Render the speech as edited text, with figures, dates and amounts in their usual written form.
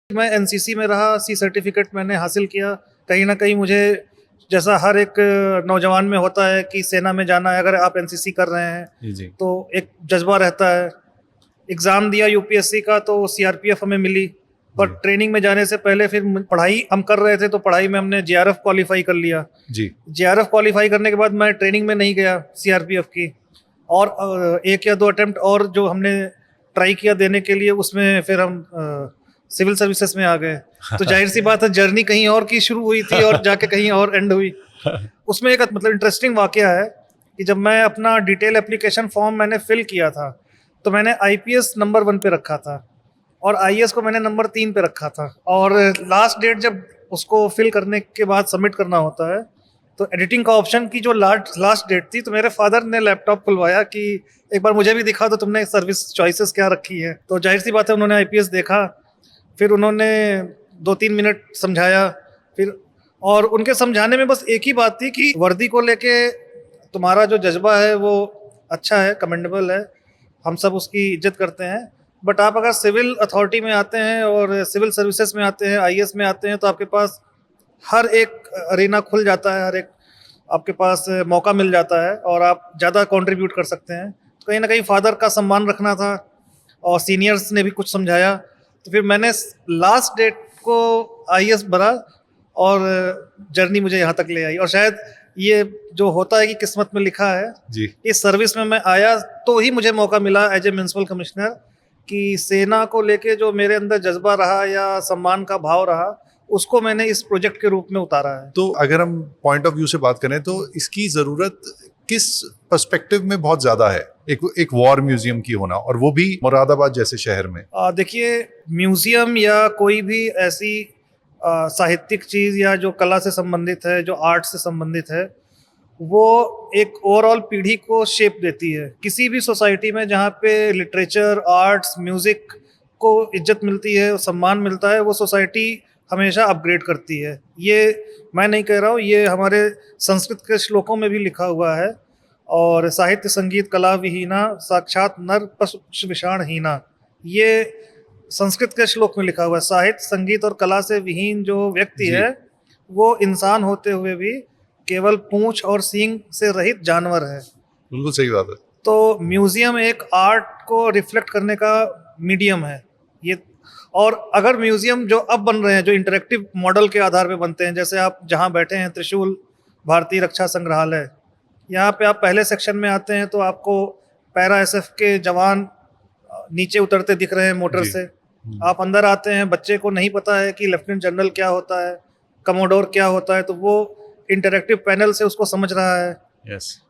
मैं एनसीसी में रहा, सी सर्टिफिकेट मैंने हासिल किया। कहीं ना कहीं मुझे, जैसा हर एक नौजवान में होता है कि सेना में जाना है, अगर आप एनसीसी कर रहे हैं जी तो एक जज्बा रहता है। एग्ज़ाम दिया यूपीएससी का तो सीआरपीएफ हमें मिली, पर जी ट्रेनिंग में जाने से पहले फिर पढ़ाई हम कर रहे थे, तो पढ़ाई में हमने जेआरएफ क्वालिफाई कर लिया। जी जेआरएफ क्वालिफाई करने के बाद मैं ट्रेनिंग में नहीं गया सीआरपीएफ की, और एक या दो अटेम्प्ट और जो हमने ट्राई किया देने के लिए, उसमें फिर हम सिविल सर्विसेज में आ गए। तो जाहिर सी बात है, जर्नी कहीं और की शुरू हुई थी और जाके कहीं और एंड हुई। उसमें एक मतलब इंटरेस्टिंग वाकया है कि जब मैं अपना डिटेल एप्लीकेशन फॉर्म मैंने फिल किया था, तो मैंने आईपीएस नंबर 1 पे रखा था और आईएएस को मैंने नंबर 3 पे रखा था। और लास्ट डेट जब उसको फिल करने के बाद सबमिट करना होता है, तो एडिटिंग का ऑप्शन की जो लास्ट डेट थी, तो मेरे फादर ने लैपटॉप खुलवाया कि एक बार मुझे भी दिखा दो तुमने सर्विस चॉइसेस क्या रखी है। तो जाहिर सी बात है, उन्होंने आईपीएस देखा, फिर उन्होंने 2-3 मिनट समझाया, फिर और उनके समझाने में बस एक ही बात थी कि वर्दी को लेके तुम्हारा जो जज्बा है वो अच्छा है, कमेंडेबल है, हम सब उसकी इज्जत करते हैं, बट आप अगर सिविल अथॉरिटी में आते हैं और सिविल सर्विसेज में आते हैं, आईएएस में आते हैं, तो आपके पास हर एक अरीना खुल जाता है, हर एक आपके पास मौका मिल जाता है और आप ज़्यादा कंट्रीब्यूट कर सकते हैं। तो कहीं ना कहीं फादर का सम्मान रखना था और सीनियर्स ने भी कुछ समझाया, तो फिर मैंने लास्ट डेट को आईएएस भरा और जर्नी मुझे यहाँ तक ले आई। और शायद ये जो होता है कि किस्मत में लिखा है, जी इस सर्विस में मैं आया तो ही मुझे मौका मिला एज ए म्युनिसिपल कमिश्नर, कि सेना को लेके जो मेरे अंदर जज्बा रहा या सम्मान का भाव रहा, उसको मैंने इस प्रोजेक्ट के रूप में उतारा है। तो अगर हम पॉइंट ऑफ व्यू से बात करें तो इसकी जरूरत किस पर्सपेक्टिव में बहुत ज्यादा है, एक वॉर म्यूजियम की होना, और वो भी मुरादाबाद जैसे शहर में? देखिए, म्यूजियम या कोई भी ऐसी साहित्यिक चीज़ या जो कला से संबंधित है, जो आर्ट से संबंधित है, वो एक ओवरऑल पीढ़ी को शेप देती है। किसी भी सोसाइटी में जहाँ पे लिटरेचर, आर्ट्स, म्यूज़िक को इज्जत मिलती है, सम्मान मिलता है, वो सोसाइटी हमेशा अपग्रेड करती है। ये मैं नहीं कह रहा हूँ, ये हमारे संस्कृत के श्लोकों में भी लिखा हुआ है। और साहित्य संगीत कला विहीना, साक्षात नर पशु विषाण हीना, ये संस्कृत के श्लोक में लिखा हुआ है। साहित्य संगीत और कला से विहीन जो व्यक्ति जी है, वो इंसान होते हुए भी केवल पूंछ और सींग से रहित जानवर है। बिल्कुल सही बात है। तो म्यूजियम एक आर्ट को रिफ्लेक्ट करने का मीडियम है ये। और अगर म्यूजियम जो अब बन रहे हैं, जो इंटरेक्टिव मॉडल के आधार पे बनते हैं, जैसे आप जहाँ बैठे हैं, त्रिशूल भारतीय रक्षा संग्रहालय, यहाँ पे आप पहले सेक्शन में आते हैं तो आपको पैरा एसएफ के जवान नीचे उतरते दिख रहे हैं मोटर जी से। आप अंदर आते हैं, बच्चे को नहीं पता है कि लेफ्टिनेंट जनरल क्या होता है, कमोडोर क्या होता है, तो वो इंटरेक्टिव पैनल से उसको समझ रहा है। यस